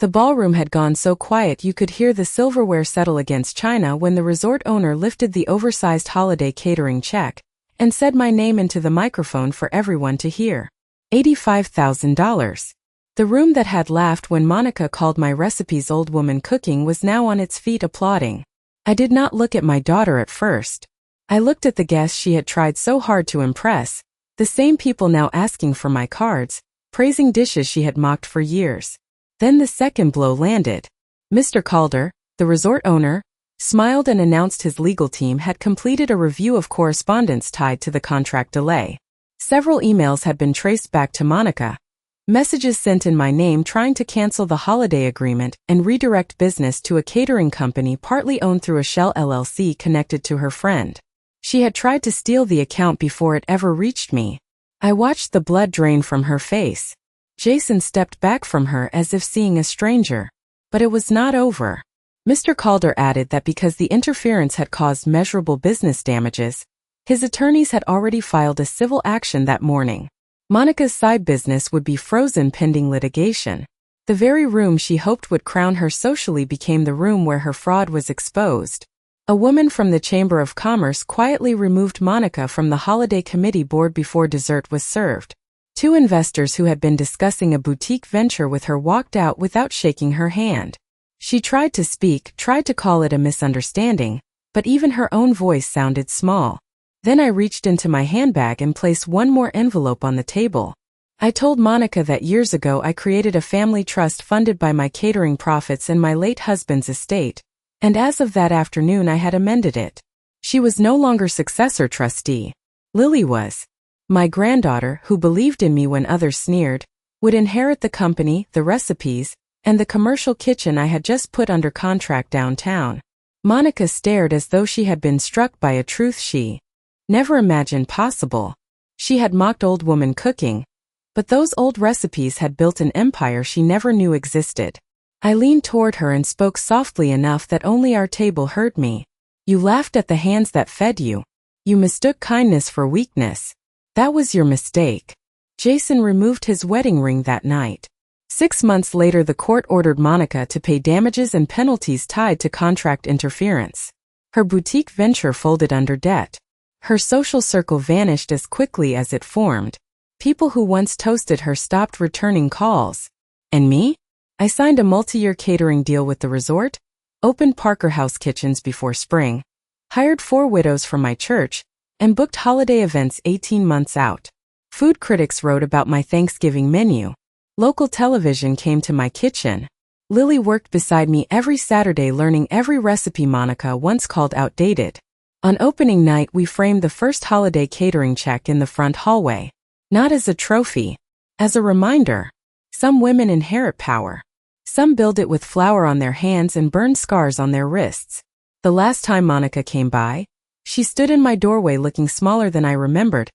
The ballroom had gone so quiet you could hear the silverware settle against china when the resort owner lifted the oversized holiday catering check and said my name into the microphone for everyone to hear. $85,000. The room that had laughed when Monica called my recipes old woman cooking was now on its feet applauding. I did not look at my daughter at first. I looked at the guests she had tried so hard to impress, the same people now asking for my cards, praising dishes she had mocked for years. Then the second blow landed. Mr. Calder, the resort owner, smiled and announced his legal team had completed a review of correspondence tied to the contract delay. Several emails had been traced back to Monica, messages sent in my name trying to cancel the holiday agreement and redirect business to a catering company partly owned through a shell LLC connected to her friend. She had tried to steal the account before it ever reached me. I watched the blood drain from her face. Jason stepped back from her as if seeing a stranger. But it was not over. Mr. Calder added that because the interference had caused measurable business damages, his attorneys had already filed a civil action that morning. Monica's side business would be frozen pending litigation. The very room she hoped would crown her socially became the room where her fraud was exposed. A woman from the Chamber of Commerce quietly removed Monica from the holiday committee board before dessert was served. Two investors who had been discussing a boutique venture with her walked out without shaking her hand. She tried to speak, tried to call it a misunderstanding, but even her own voice sounded small. Then I reached into my handbag and placed one more envelope on the table. I told Monica that years ago I created a family trust funded by my catering profits and my late husband's estate, and as of that afternoon I had amended it. She was no longer successor trustee. Lily was. My granddaughter, who believed in me when others sneered, would inherit the company, the recipes, and the commercial kitchen I had just put under contract downtown. Monica stared as though she had been struck by a truth she never imagined possible. She had mocked old woman cooking, but those old recipes had built an empire she never knew existed. I leaned toward her and spoke softly enough that only our table heard me. You laughed at the hands that fed you. You mistook kindness for weakness. That was your mistake. Jason removed his wedding ring that night. 6 months later, the court ordered Monica to pay damages and penalties tied to contract interference. Her boutique venture folded under debt. Her social circle vanished as quickly as it formed. People who once toasted her stopped returning calls. And me? I signed a multi-year catering deal with the resort, opened Parker House kitchens before spring, hired 4 widows from my church, and booked holiday events 18 months out. Food critics wrote about my Thanksgiving menu. Local television came to my kitchen. Lily worked beside me every Saturday learning every recipe Monica once called outdated. On opening night we framed the first holiday catering check in the front hallway. Not as a trophy. As a reminder. Some women inherit power. Some build it with flour on their hands and burn scars on their wrists. The last time Monica came by, she stood in my doorway looking smaller than I remembered,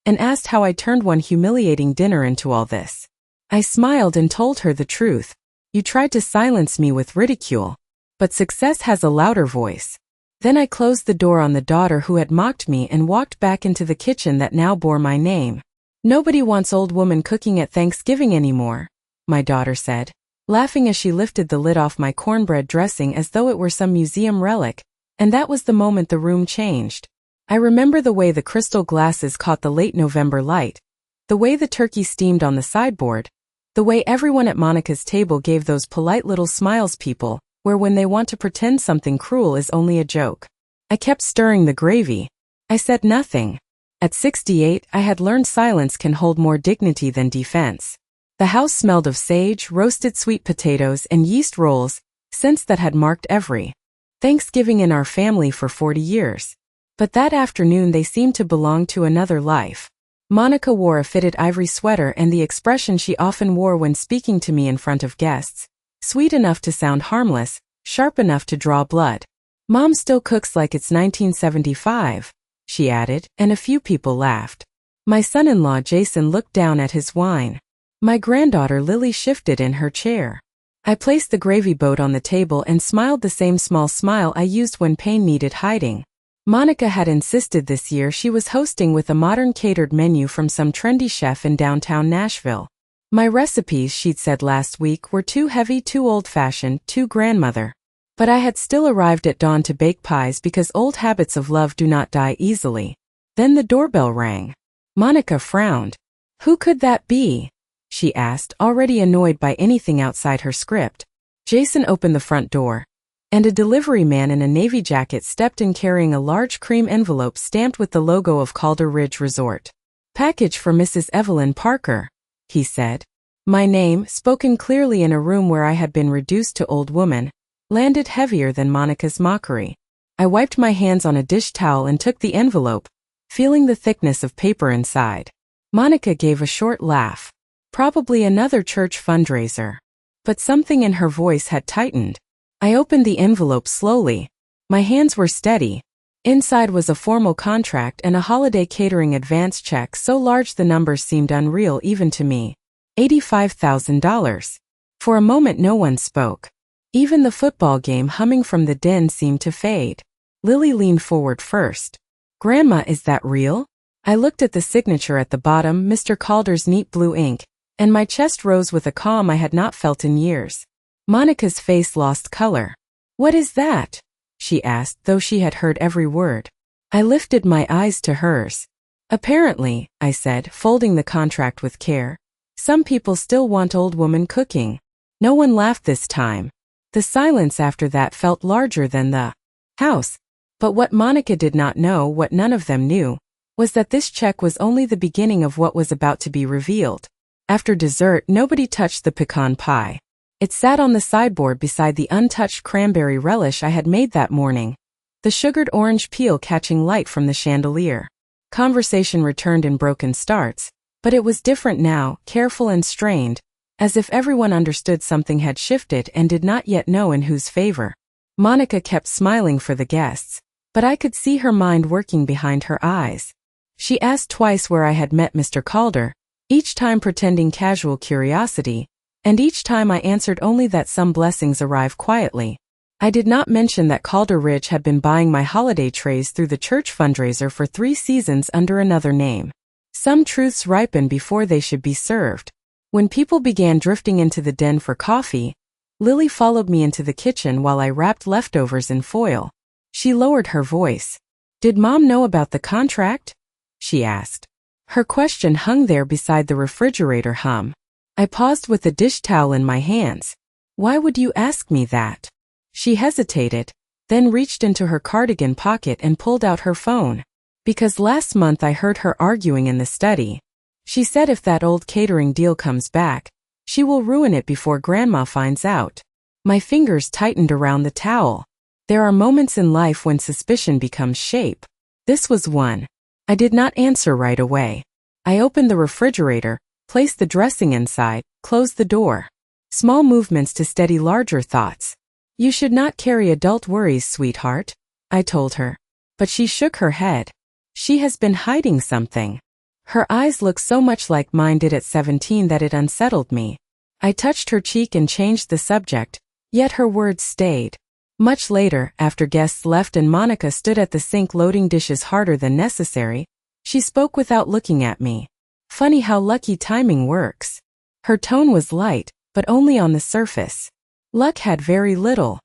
and asked how I turned one humiliating dinner into all this. I smiled and told her the truth. You tried to silence me with ridicule, but success has a louder voice. Then I closed the door on the daughter who had mocked me and walked back into the kitchen that now bore my name. Nobody wants old woman cooking at Thanksgiving anymore, my daughter said, laughing as she lifted the lid off my cornbread dressing as though it were some museum relic, and that was the moment the room changed. I remember the way the crystal glasses caught the late November light, the way the turkey steamed on the sideboard, the way everyone at Monica's table gave those polite little smiles people wear when they want to pretend something cruel is only a joke. I kept stirring the gravy. I said nothing. At 68, I had learned silence can hold more dignity than defense. The house smelled of sage, roasted sweet potatoes, and yeast rolls, scents that had marked every Thanksgiving in our family for 40 years. But that afternoon they seemed to belong to another life. Monica wore a fitted ivory sweater and the expression she often wore when speaking to me in front of guests. Sweet enough to sound harmless, sharp enough to draw blood. Mom still cooks like it's 1975, she added, and a few people laughed. My son-in-law Jason looked down at his wine. My granddaughter Lily shifted in her chair. I placed the gravy boat on the table and smiled the same small smile I used when pain needed hiding. Monica had insisted this year she was hosting with a modern catered menu from some trendy chef in downtown Nashville. My recipes, she'd said last week, were too heavy, too old-fashioned, too grandmother. But I had still arrived at dawn to bake pies because old habits of love do not die easily. Then the doorbell rang. Monica frowned. Who could that be? She asked, already annoyed by anything outside her script. Jason opened the front door, and a delivery man in a navy jacket stepped in carrying a large cream envelope stamped with the logo of Calder Ridge Resort. Package for Mrs. Evelyn Parker, he said. My name, spoken clearly in a room where I had been reduced to old woman, landed heavier than Monica's mockery. I wiped my hands on a dish towel and took the envelope, feeling the thickness of paper inside. Monica gave a short laugh. Probably another church fundraiser. But something in her voice had tightened. I opened the envelope slowly. My hands were steady. Inside was a formal contract and a holiday catering advance check so large the numbers seemed unreal even to me. $85,000. For a moment no one spoke. Even the football game humming from the den seemed to fade. Lily leaned forward first. Grandma, is that real? I looked at the signature at the bottom, Mr. Calder's neat blue ink, and my chest rose with a calm I had not felt in years. Monica's face lost color. What is that? She asked, though she had heard every word. I lifted my eyes to hers. Apparently, I said, folding the contract with care, some people still want old woman cooking. No one laughed this time. The silence after that felt larger than the house. But what Monica did not know, what none of them knew, was that this check was only the beginning of what was about to be revealed. After dessert, nobody touched the pecan pie. It sat on the sideboard beside the untouched cranberry relish I had made that morning, the sugared orange peel catching light from the chandelier. Conversation returned in broken starts, but it was different now, careful and strained, as if everyone understood something had shifted and did not yet know in whose favor. Monica kept smiling for the guests, but I could see her mind working behind her eyes. She asked twice where I had met Mr. Calder, each time pretending casual curiosity, and each time I answered only that some blessings arrive quietly. I did not mention that Calder Ridge had been buying my holiday trays through the church fundraiser for 3 seasons under another name. Some truths ripen before they should be served. When people began drifting into the den for coffee, Lily followed me into the kitchen while I wrapped leftovers in foil. She lowered her voice. Did Mom know about the contract? She asked. Her question hung there beside the refrigerator hum. I paused with the dish towel in my hands. Why would you ask me that? She hesitated, then reached into her cardigan pocket and pulled out her phone. Because last month I heard her arguing in the study. She said if that old catering deal comes back, she will ruin it before Grandma finds out. My fingers tightened around the towel. There are moments in life when suspicion becomes shape. This was one. I did not answer right away. I opened the refrigerator, placed the dressing inside, closed the door. Small movements to steady larger thoughts. You should not carry adult worries, sweetheart, I told her. But she shook her head. She has been hiding something. Her eyes looked so much like mine did at 17 that it unsettled me. I touched her cheek and changed the subject, yet her words stayed. Much later, after guests left and Monica stood at the sink loading dishes harder than necessary, she spoke without looking at me. Funny how lucky timing works. Her tone was light, but only on the surface. Luck had very little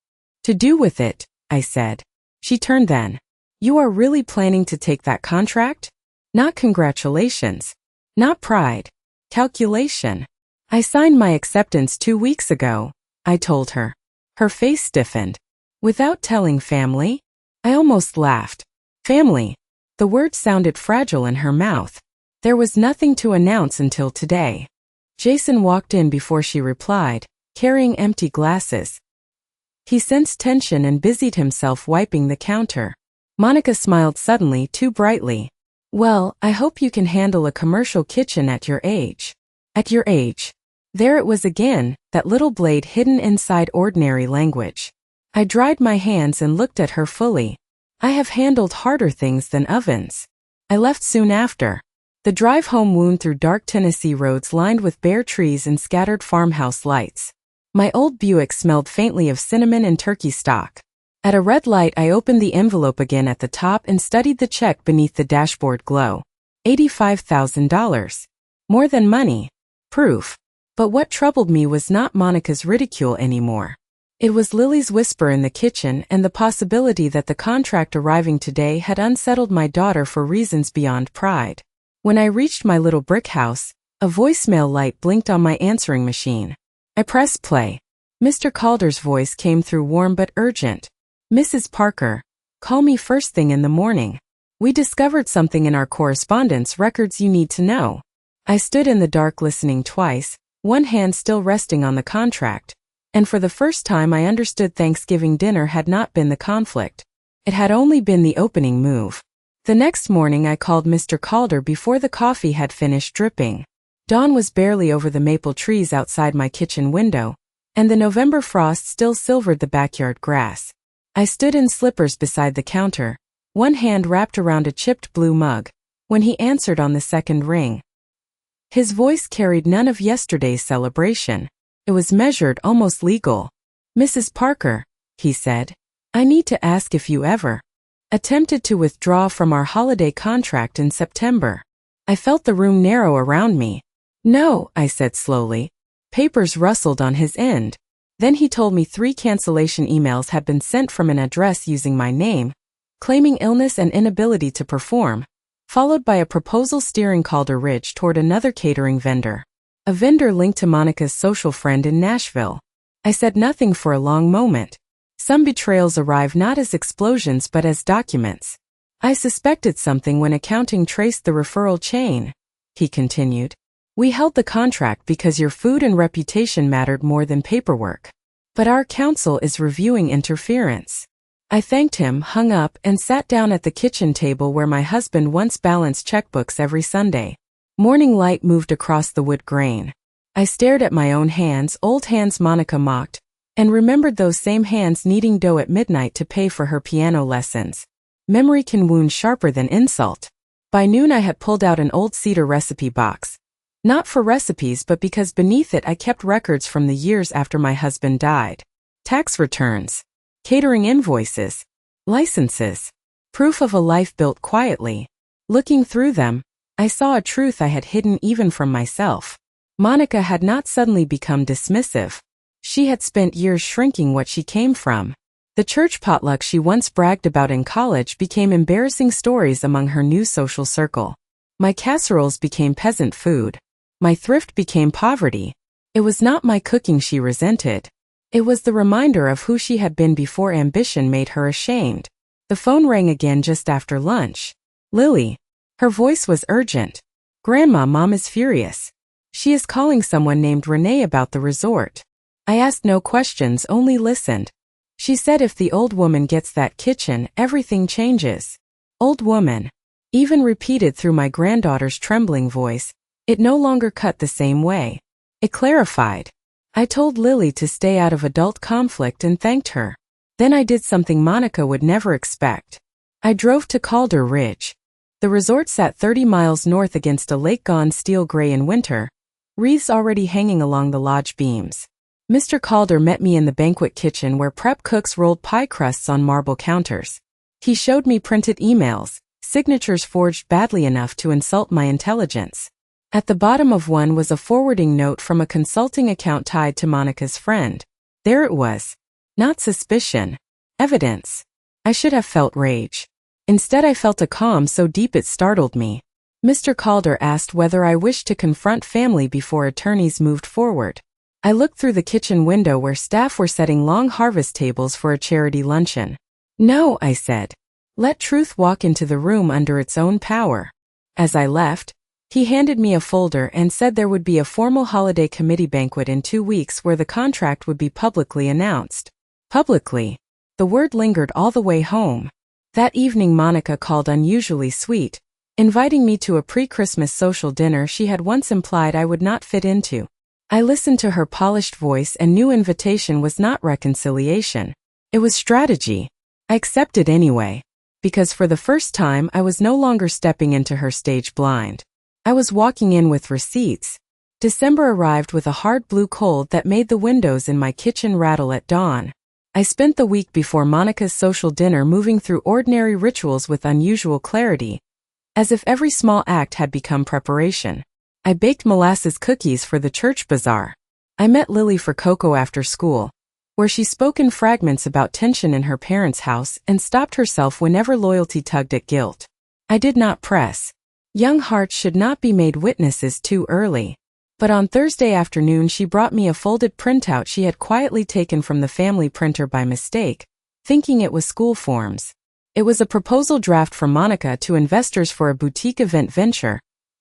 to do with it, I said. She turned then. You are really planning to take that contract? Not congratulations. Not pride. Calculation. I signed my acceptance 2 weeks ago, I told her. Her face stiffened. Without telling family? I almost laughed. Family. The word sounded fragile in her mouth. There was nothing to announce until today. Jason walked in before she replied, carrying empty glasses. He sensed tension and busied himself wiping the counter. Monica smiled suddenly, too brightly. Well, I hope you can handle a commercial kitchen at your age. At your age. There it was again, that little blade hidden inside ordinary language. I dried my hands and looked at her fully. I have handled harder things than ovens. I left soon after. The drive home wound through dark Tennessee roads lined with bare trees and scattered farmhouse lights. My old Buick smelled faintly of cinnamon and turkey stock. At a red light I opened the envelope again at the top and studied the check beneath the dashboard glow. $85,000. More than money. Proof. But what troubled me was not Monica's ridicule anymore. It was Lily's whisper in the kitchen and the possibility that the contract arriving today had unsettled my daughter for reasons beyond pride. When I reached my little brick house, a voicemail light blinked on my answering machine. I pressed play. Mr. Calder's voice came through warm but urgent. "Mrs. Parker, call me first thing in the morning. We discovered something in our correspondence records you need to know." I stood in the dark listening twice, one hand still resting on the contract, and for the first time I understood Thanksgiving dinner had not been the conflict. It had only been the opening move. The next morning I called Mr. Calder before the coffee had finished dripping. Dawn was barely over the maple trees outside my kitchen window, and the November frost still silvered the backyard grass. I stood in slippers beside the counter, one hand wrapped around a chipped blue mug, when he answered on the second ring. His voice carried none of yesterday's celebration. It was measured, almost legal. "Mrs. Parker," he said, "I need to ask if you ever attempted to withdraw from our holiday contract in September." I felt the room narrow around me. "No," I said slowly. Papers rustled on his end. Then he told me 3 cancellation emails had been sent from an address using my name, claiming illness and inability to perform, followed by a proposal steering Calder Ridge toward another catering vendor. A vendor linked to Monica's social friend in Nashville. I said nothing for a long moment. Some betrayals arrive not as explosions but as documents. "I suspected something when accounting traced the referral chain," he continued. "We held the contract because your food and reputation mattered more than paperwork. But our counsel is reviewing interference." I thanked him, hung up, and sat down at the kitchen table where my husband once balanced checkbooks every Sunday. Morning light moved across the wood grain. I stared at my own hands, old hands Monica mocked, and remembered those same hands kneading dough at midnight to pay for her piano lessons. Memory can wound sharper than insult. By noon I had pulled out an old cedar recipe box. Not for recipes but because beneath it I kept records from the years after my husband died. Tax returns, catering invoices, licenses, proof of a life built quietly. Looking through them, I saw a truth I had hidden even from myself. Monica had not suddenly become dismissive. She had spent years shrinking what she came from. The church potluck she once bragged about in college became embarrassing stories among her new social circle. My casseroles became peasant food. My thrift became poverty. It was not my cooking she resented. It was the reminder of who she had been before ambition made her ashamed. The phone rang again just after lunch. "Lily." Her voice was urgent. "Grandma, Mom is furious. She is calling someone named Renee about the resort." I asked no questions, only listened. She said if the old woman gets that kitchen, everything changes. Old woman. Even repeated through my granddaughter's trembling voice, it no longer cut the same way. It clarified. I told Lily to stay out of adult conflict and thanked her. Then I did something Monica would never expect. I drove to Calder Ridge. The resort sat 30 miles north against a lake gone steel gray in winter, wreaths already hanging along the lodge beams. Mr. Calder met me in the banquet kitchen where prep cooks rolled pie crusts on marble counters. He showed me printed emails, signatures forged badly enough to insult my intelligence. At the bottom of one was a forwarding note from a consulting account tied to Monica's friend. There it was. Not suspicion. Evidence. I should have felt rage. Instead I felt a calm so deep it startled me. Mr. Calder asked whether I wished to confront family before attorneys moved forward. I looked through the kitchen window where staff were setting long harvest tables for a charity luncheon. "No," I said. "Let truth walk into the room under its own power." As I left, he handed me a folder and said there would be a formal holiday committee banquet in 2 weeks where the contract would be publicly announced. Publicly. The word lingered all the way home. That evening Monica called unusually sweet, inviting me to a pre-Christmas social dinner she had once implied I would not fit into. I listened to her polished voice and knew invitation was not reconciliation. It was strategy. I accepted anyway, because for the first time I was no longer stepping into her stage blind. I was walking in with receipts. December arrived with a hard blue cold that made the windows in my kitchen rattle at dawn. I spent the week before Monica's social dinner moving through ordinary rituals with unusual clarity, as if every small act had become preparation. I baked molasses cookies for the church bazaar. I met Lily for cocoa after school, where she spoke in fragments about tension in her parents' house and stopped herself whenever loyalty tugged at guilt. I did not press. Young hearts should not be made witnesses too early. But on Thursday afternoon she brought me a folded printout she had quietly taken from the family printer by mistake, thinking it was school forms. It was a proposal draft from Monica to investors for a boutique event venture,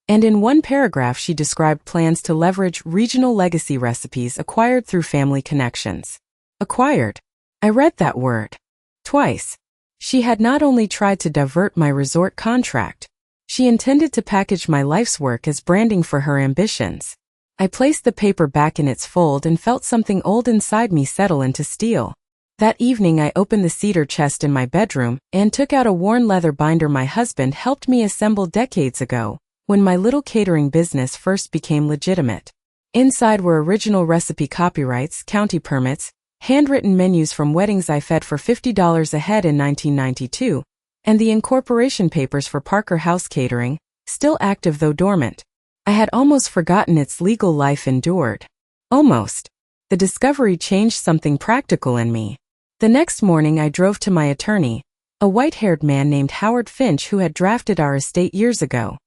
and in one paragraph she described plans to leverage regional legacy recipes acquired through family connections. Acquired. I read that word. Twice. She had not only tried to divert my resort contract, she intended to package my life's work as branding for her ambitions. I placed the paper back in its fold and felt something old inside me settle into steel. That evening I opened the cedar chest in my bedroom and took out a worn leather binder my husband helped me assemble decades ago, when my little catering business first became legitimate. Inside were original recipe copyrights, county permits, handwritten menus from weddings I fed for $50 a head in 1992, and the incorporation papers for Parker House Catering, still active though dormant. I had almost forgotten its legal life endured. Almost. The discovery changed something practical in me. The next morning I drove to my attorney, a white-haired man named Howard Finch who had drafted our estate years ago.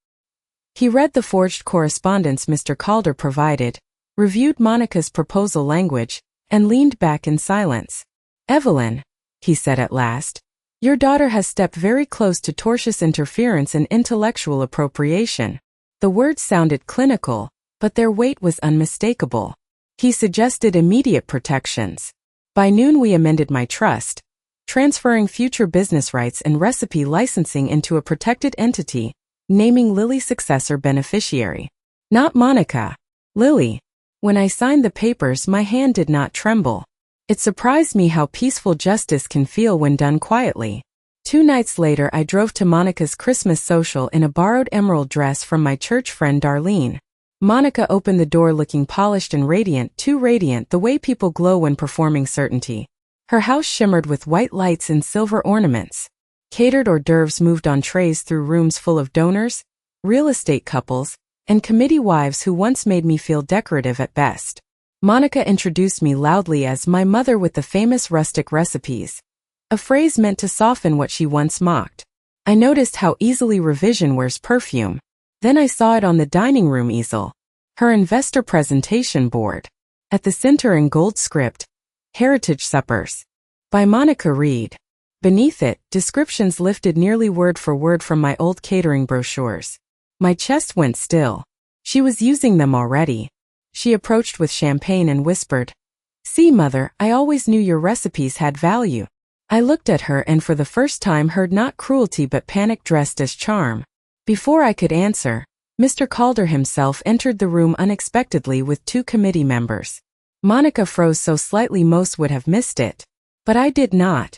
He read the forged correspondence Mr. Calder provided, reviewed Monica's proposal language, and leaned back in silence. "Evelyn," he said at last, "your daughter has stepped very close to tortious interference and intellectual appropriation." The words sounded clinical, but their weight was unmistakable. He suggested immediate protections. By noon we amended my trust, transferring future business rights and recipe licensing into a protected entity, naming Lily successor beneficiary. Not Monica. Lily. When I signed the papers my hand did not tremble. It surprised me how peaceful justice can feel when done quietly. 2 nights later I drove to Monica's Christmas social in a borrowed emerald dress from my church friend Darlene. Monica opened the door looking polished and radiant, too radiant the way people glow when performing certainty. Her house shimmered with white lights and silver ornaments. Catered hors d'oeuvres moved on trays through rooms full of donors, real estate couples, and committee wives who once made me feel decorative at best. Monica introduced me loudly as my mother with the famous rustic recipes, a phrase meant to soften what she once mocked. I noticed how easily revision wears perfume. Then I saw it on the dining room easel. Her investor presentation board. At the center in gold script, Heritage Suppers. By Monica Reed. Beneath it, descriptions lifted nearly word for word from my old catering brochures. My chest went still. She was using them already. She approached with champagne and whispered, "See, Mother, I always knew your recipes had value." I looked at her and for the first time heard not cruelty but panic dressed as charm. Before I could answer, Mr. Calder himself entered the room unexpectedly with 2 committee members. Monica froze so slightly most would have missed it. But I did not.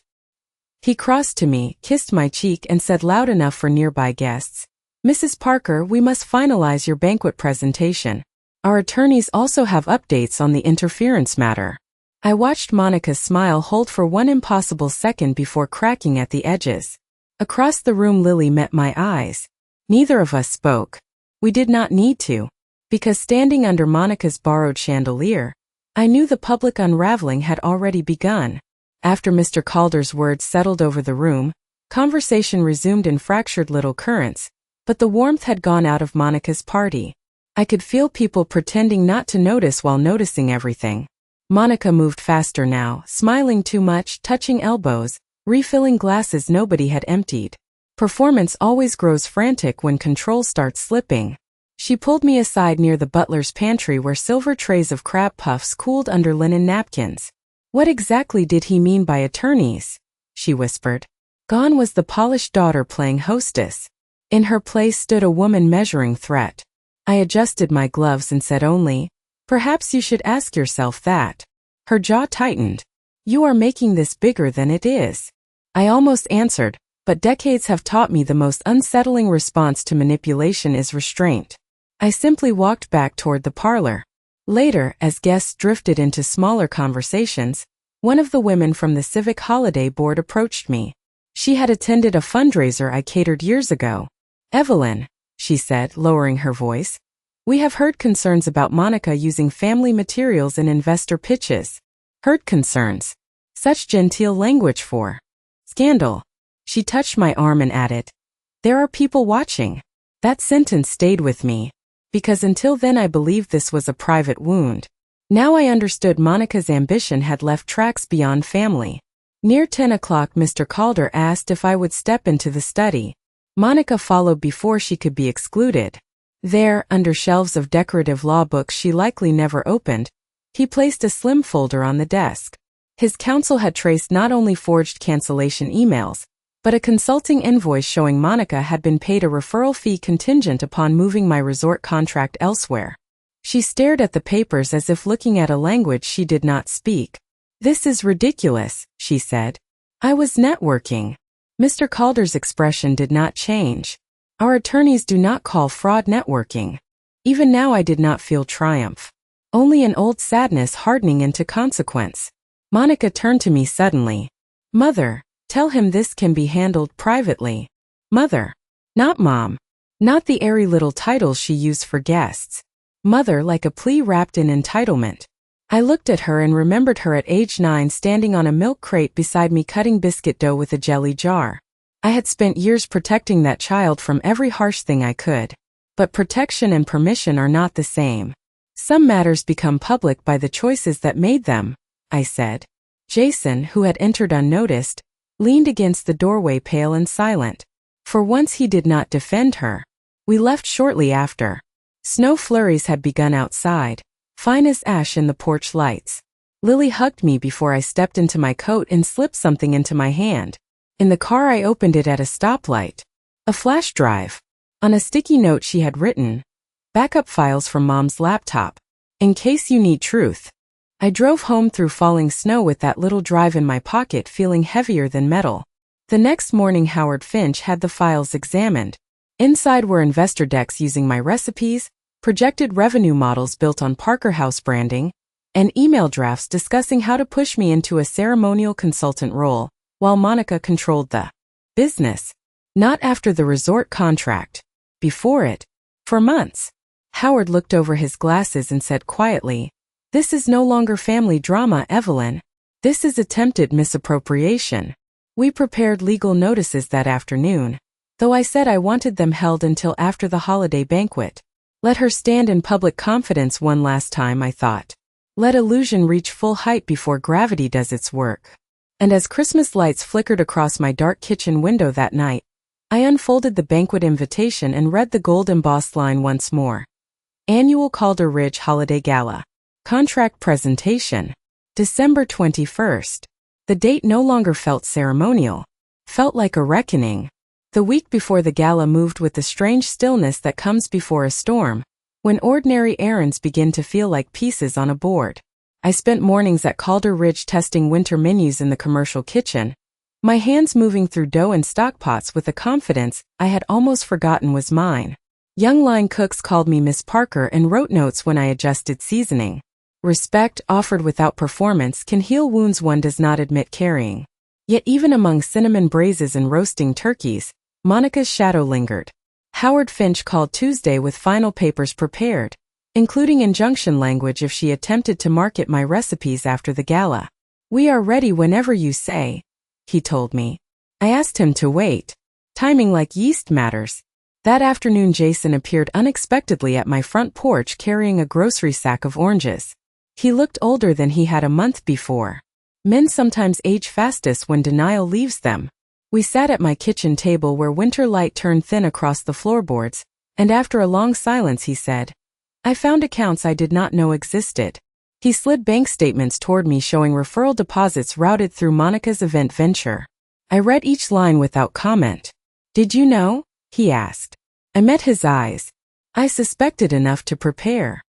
He crossed to me, kissed my cheek and said loud enough for nearby guests, "Mrs. Parker, we must finalize your banquet presentation. Our attorneys also have updates on the interference matter." I watched Monica's smile hold for one impossible second before cracking at the edges. Across the room Lily met my eyes. Neither of us spoke. We did not need to. Because standing under Monica's borrowed chandelier, I knew the public unraveling had already begun. After Mr. Calder's words settled over the room, conversation resumed in fractured little currents, but the warmth had gone out of Monica's party. I could feel people pretending not to notice while noticing everything. Monica moved faster now, smiling too much, touching elbows, refilling glasses nobody had emptied. Performance always grows frantic when control starts slipping. She pulled me aside near the butler's pantry where silver trays of crab puffs cooled under linen napkins. "What exactly did he mean by attorneys?" she whispered. Gone was the polished daughter playing hostess. In her place stood a woman measuring threat. I adjusted my gloves and said only, "Perhaps you should ask yourself that." Her jaw tightened. "You are making this bigger than it is." I almost answered, but decades have taught me the most unsettling response to manipulation is restraint. I simply walked back toward the parlor. Later, as guests drifted into smaller conversations, one of the women from the Civic Holiday Board approached me. She had attended a fundraiser I catered years ago. "Evelyn," she said, lowering her voice, We have heard concerns about Monica using family materials in investor pitches. Heard concerns. Such genteel language for scandal. She touched my arm and added, "There are people watching." That sentence stayed with me, because until then I believed this was a private wound. Now I understood Monica's ambition had left tracks beyond family. Near 10 o'clock Mr. Calder asked if I would step into the study. Monica followed before she could be excluded. There, under shelves of decorative law books she likely never opened, he placed a slim folder on the desk. His counsel had traced not only forged cancellation emails, but a consulting invoice showing Monica had been paid a referral fee contingent upon moving my resort contract elsewhere. She stared at the papers as if looking at a language she did not speak. "This is ridiculous," she said. I was networking. Mr. Calder's expression did not change. Our attorneys do not call fraud networking. Even now I did not feel triumph. Only an old sadness hardening into consequence. Monica turned to me suddenly. "Mother, tell him this can be handled privately." Mother. Not Mom. Not the airy little titles she used for guests. Mother like a plea wrapped in entitlement. I looked at her and remembered her at age 9 standing on a milk crate beside me cutting biscuit dough with a jelly jar. I had spent years protecting that child from every harsh thing I could. But protection and permission are not the same. Some matters become public by the choices that made them, I said. Jason, who had entered unnoticed, leaned against the doorway pale and silent. For once he did not defend her. We left shortly after. Snow flurries had begun outside, fine as ash in the porch lights. Lily hugged me before I stepped into my coat and slipped something into my hand. In the car I opened it at a stoplight. A flash drive. On a sticky note she had written, "Backup files from Mom's laptop. In case you need truth." I drove home through falling snow with that little drive in my pocket feeling heavier than metal. The next morning Howard Finch had the files examined. Inside were investor decks using my recipes, projected revenue models built on Parker House branding, and email drafts discussing how to push me into a ceremonial consultant role, while Monica controlled the business. Not after the resort contract. Before it. For months. Howard looked over his glasses and said quietly, "This is no longer family drama, Evelyn. This is attempted misappropriation." We prepared legal notices that afternoon, though I said I wanted them held until after the holiday banquet. Let her stand in public confidence one last time, I thought. Let illusion reach full height before gravity does its work. And as Christmas lights flickered across my dark kitchen window that night, I unfolded the banquet invitation and read the gold-embossed line once more. Annual Calder Ridge Holiday Gala. Contract Presentation. December 21st. The date no longer felt ceremonial. Felt like a reckoning. The week before the gala moved with the strange stillness that comes before a storm, when ordinary errands begin to feel like pieces on a board. I spent mornings at Calder Ridge testing winter menus in the commercial kitchen, my hands moving through dough and stockpots with a confidence I had almost forgotten was mine. Young line cooks called me Miss Parker and wrote notes when I adjusted seasoning. Respect offered without performance can heal wounds one does not admit carrying. Yet even among cinnamon braises and roasting turkeys, Monica's shadow lingered. Howard Finch called Tuesday with final papers prepared, including injunction language if she attempted to market my recipes after the gala. "We are ready whenever you say," he told me. I asked him to wait. Timing like yeast matters. That afternoon Jason appeared unexpectedly at my front porch carrying a grocery sack of oranges. He looked older than he had a month before. Men sometimes age fastest when denial leaves them. We sat at my kitchen table where winter light turned thin across the floorboards, and after a long silence he said, "I found accounts I did not know existed." He slid bank statements toward me showing referral deposits routed through Monica's event venture. I read each line without comment. "Did you know?" he asked. I met his eyes. I suspected enough to prepare.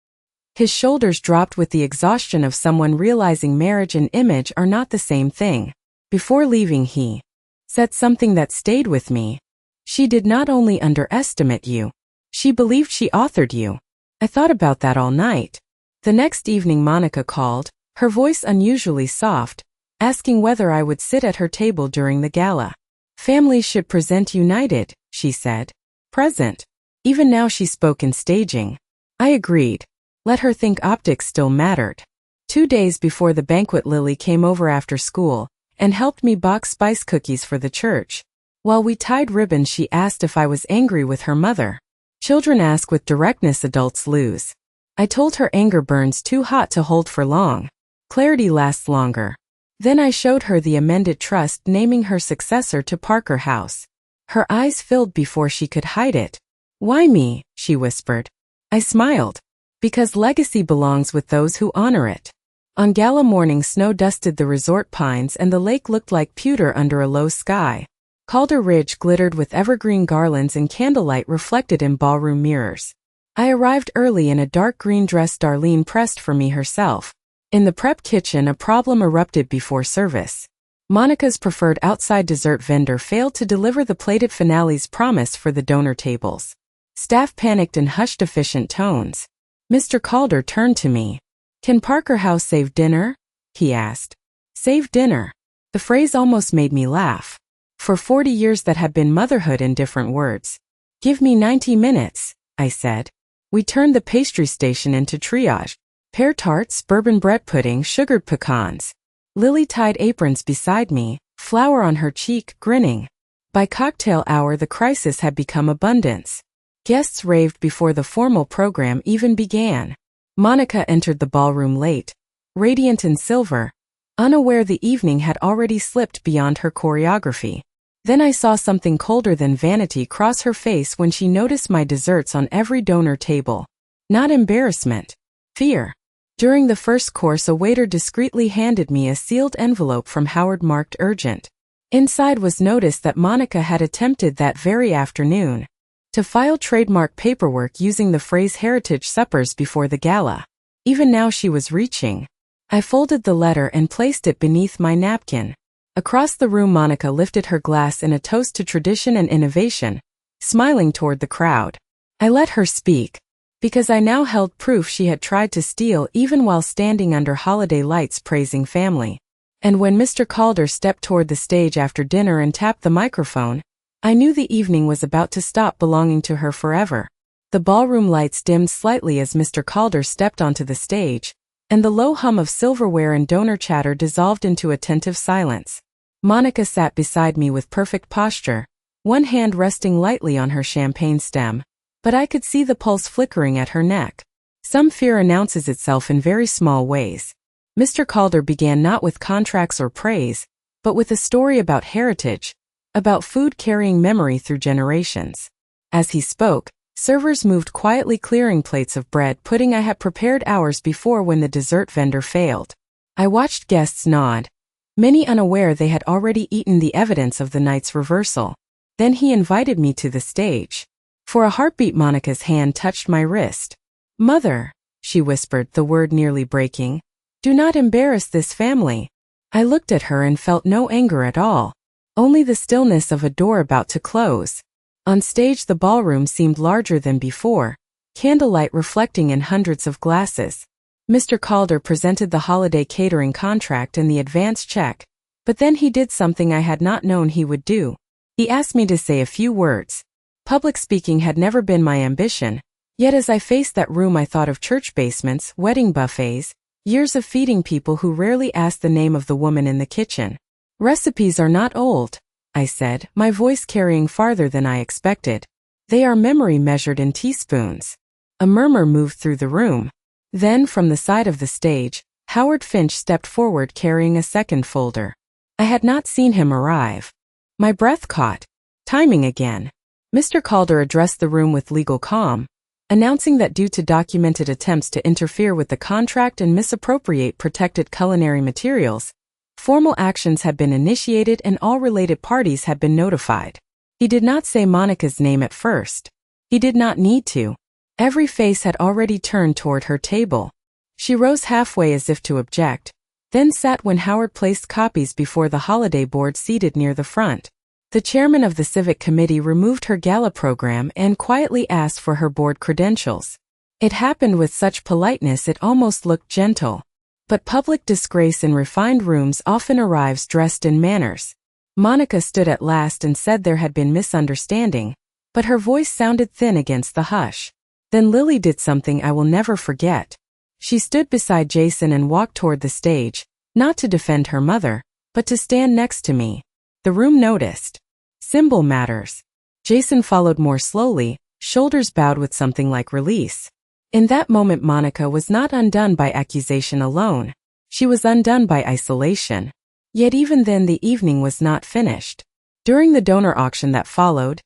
His shoulders dropped with the exhaustion of someone realizing marriage and image are not the same thing. Before leaving he said something that stayed with me. "She did not only underestimate you, she believed she authored you." I thought about that all night. The next evening Monica called, her voice unusually soft, asking whether I would sit at her table during the gala. "Families should present united," she said. Present. Even now she spoke in staging. I agreed. Let her think optics still mattered. 2 days before the banquet, Lily came over after school and helped me box spice cookies for the church. While we tied ribbons, she asked if I was angry with her mother. Children ask with directness, adults lose. I told her anger burns too hot to hold for long. Clarity lasts longer. Then I showed her the amended trust naming her successor to Parker House. Her eyes filled before she could hide it. Why me? She whispered. I smiled. Because legacy belongs with those who honor it. On gala morning, snow dusted the resort pines and the lake looked like pewter under a low sky. Calder Ridge glittered with evergreen garlands and candlelight reflected in ballroom mirrors. I arrived early in a dark green dress Darlene pressed for me herself. In the prep kitchen, a problem erupted before service. Monica's preferred outside dessert vendor failed to deliver the plated finale's promise for the donor tables. Staff panicked in hushed, efficient tones. Mr. Calder turned to me. Can Parker House save dinner? He asked. Save dinner. The phrase almost made me laugh. For 40 years that had been motherhood in different words. Give me 90 minutes, I said. We turned the pastry station into triage. Pear tarts, bourbon bread pudding, sugared pecans. Lily tied aprons beside me, flour on her cheek, grinning. By cocktail hour, the crisis had become abundance. Guests raved before the formal program even began. Monica entered the ballroom late, radiant in silver, unaware the evening had already slipped beyond her choreography. Then I saw something colder than vanity cross her face when she noticed my desserts on every donor table. Not embarrassment. Fear. During the first course, a waiter discreetly handed me a sealed envelope from Howard marked urgent. Inside was notice that Monica had attempted that very afternoon to file trademark paperwork using the phrase heritage suppers before the gala. Even now she was reaching. I folded the letter and placed it beneath my napkin. Across the room, Monica lifted her glass in a toast to tradition and innovation, smiling toward the crowd. I let her speak, because I now held proof she had tried to steal even while standing under holiday lights praising family. And when Mr. Calder stepped toward the stage after dinner and tapped the microphone, I knew the evening was about to stop belonging to her forever. The ballroom lights dimmed slightly as Mr. Calder stepped onto the stage, and the low hum of silverware and donor chatter dissolved into attentive silence. Monica sat beside me with perfect posture, one hand resting lightly on her champagne stem, but I could see the pulse flickering at her neck. Some fear announces itself in very small ways. Mr. Calder began not with contracts or praise, but with a story about heritage, about food carrying memory through generations. As he spoke, servers moved quietly clearing plates of bread pudding I had prepared hours before when the dessert vendor failed. I watched guests nod, many unaware they had already eaten the evidence of the night's reversal. Then he invited me to the stage. For a heartbeat, Monica's hand touched my wrist. Mother, she whispered, the word nearly breaking, do not embarrass this family. I looked at her and felt no anger at all, only the stillness of a door about to close. On stage, the ballroom seemed larger than before, candlelight reflecting in hundreds of glasses. Mr. Calder presented the holiday catering contract and the advance check, but then he did something I had not known he would do. He asked me to say a few words. Public speaking had never been my ambition, yet as I faced that room I thought of church basements, wedding buffets, years of feeding people who rarely asked the name of the woman in the kitchen. Recipes are not old, I said, my voice carrying farther than I expected. They are memory measured in teaspoons. A murmur moved through the room. Then, from the side of the stage, Howard Finch stepped forward carrying a second folder. I had not seen him arrive. My breath caught. Timing again. Mr. Calder addressed the room with legal calm, announcing that due to documented attempts to interfere with the contract and misappropriate protected culinary materials, formal actions had been initiated and all related parties had been notified. He did not say Monica's name at first. He did not need to. Every face had already turned toward her table. She rose halfway as if to object, then sat when Howard placed copies before the holiday board seated near the front. The chairman of the civic committee removed her gala program and quietly asked for her board credentials. It happened with such politeness it almost looked gentle. But public disgrace in refined rooms often arrives dressed in manners. Monica stood at last and said there had been misunderstanding, but her voice sounded thin against the hush. Then Lily did something I will never forget. She stood beside Jason and walked toward the stage, not to defend her mother, but to stand next to me. The room noticed. Symbol matters. Jason followed more slowly, shoulders bowed with something like release. In that moment, Monica was not undone by accusation alone. She was undone by isolation. Yet even then the evening was not finished. During the donor auction that followed,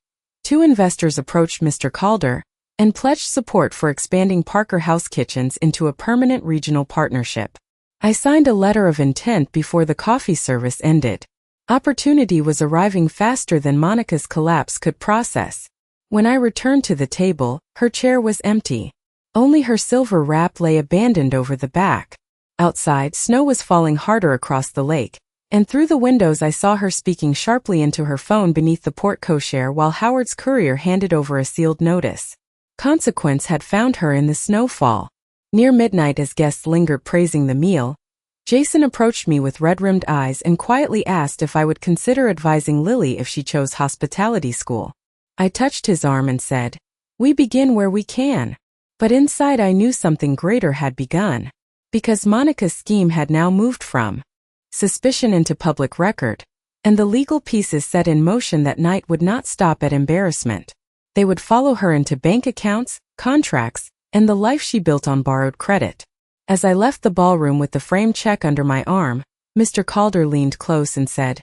2 investors approached Mr. Calder and pledged support for expanding Parker House Kitchens into a permanent regional partnership. I signed a letter of intent before the coffee service ended. Opportunity was arriving faster than Monica's collapse could process. When I returned to the table, her chair was empty. Only her silver wrap lay abandoned over the back. Outside, snow was falling harder across the lake, and through the windows I saw her speaking sharply into her phone beneath the porte-cochere while Howard's courier handed over a sealed notice. Consequence had found her in the snowfall. Near midnight, as guests lingered praising the meal, Jason approached me with red-rimmed eyes and quietly asked if I would consider advising Lily if she chose hospitality school. I touched his arm and said, "We begin where we can." But inside I knew something greater had begun. Because Monica's scheme had now moved from suspicion into public record, and the legal pieces set in motion that night would not stop at embarrassment. They would follow her into bank accounts, contracts, and the life she built on borrowed credit. As I left the ballroom with the framed check under my arm, Mr. Calder leaned close and said,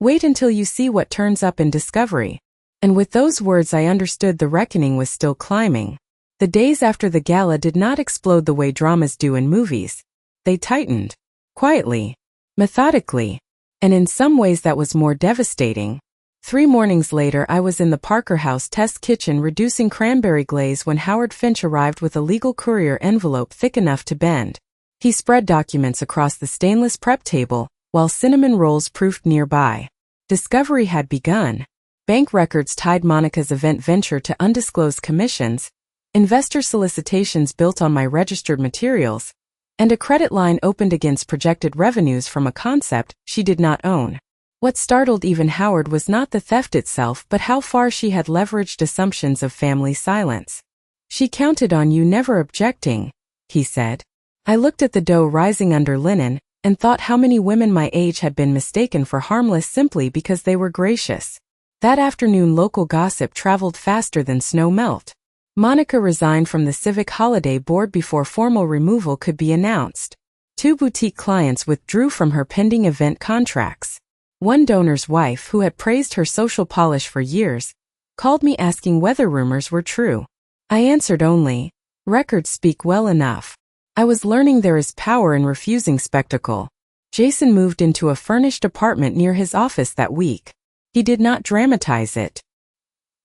"Wait until you see what turns up in Discovery." And with those words I understood the reckoning was still climbing. The days after the gala did not explode the way dramas do in movies. They tightened. Quietly. Methodically. And in some ways that was more devastating. 3 mornings later I was in the Parker House test kitchen reducing cranberry glaze when Howard Finch arrived with a legal courier envelope thick enough to bend. He spread documents across the stainless prep table, while cinnamon rolls proofed nearby. Discovery had begun. Bank records tied Monica's event venture to undisclosed commissions, investor solicitations built on my registered materials, and a credit line opened against projected revenues from a concept she did not own. What startled even Howard was not the theft itself but how far she had leveraged assumptions of family silence. "She counted on you never objecting," he said. I looked at the dough rising under linen, and thought how many women my age had been mistaken for harmless simply because they were gracious. That afternoon local gossip traveled faster than snow melt. Monica resigned from the Civic Holiday Board before formal removal could be announced. 2 boutique clients withdrew from her pending event contracts. One donor's wife, who had praised her social polish for years, called me asking whether rumors were true. I answered only, "Records speak well enough." I was learning there is power in refusing spectacle. Jason moved into a furnished apartment near his office that week. He did not dramatize it.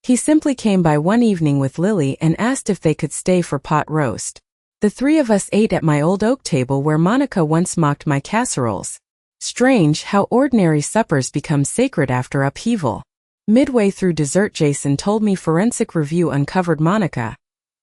He simply came by one evening with Lily and asked if they could stay for pot roast. The 3 of us ate at my old oak table where Monica once mocked my casseroles. Strange how ordinary suppers become sacred after upheaval. Midway through dessert, Jason told me forensic review uncovered Monica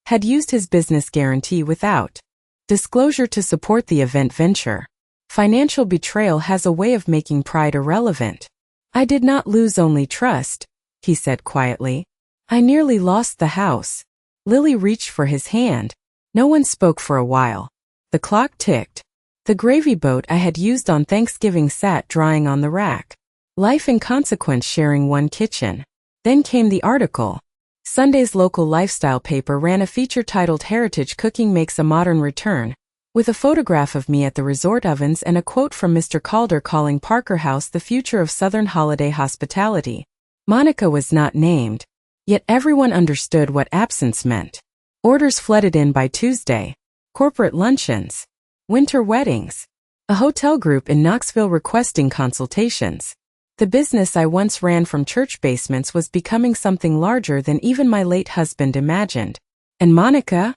had used his business guarantee without disclosure to support the event venture. Financial betrayal has a way of making pride irrelevant. "I did not lose only trust," he said quietly. "I nearly lost the house." Lily reached for his hand. No one spoke for a while. The clock ticked. The gravy boat I had used on Thanksgiving sat drying on the rack. Life in consequence sharing one kitchen. Then came the article. Sunday's local lifestyle paper ran a feature titled "Heritage Cooking Makes a Modern Return," with a photograph of me at the resort ovens and a quote from Mr. Calder calling Parker House the future of Southern holiday hospitality. Monica was not named. Yet everyone understood what absence meant. Orders flooded in by Tuesday. Corporate luncheons. Winter weddings. A hotel group in Knoxville requesting consultations. The business I once ran from church basements was becoming something larger than even my late husband imagined. And Monica?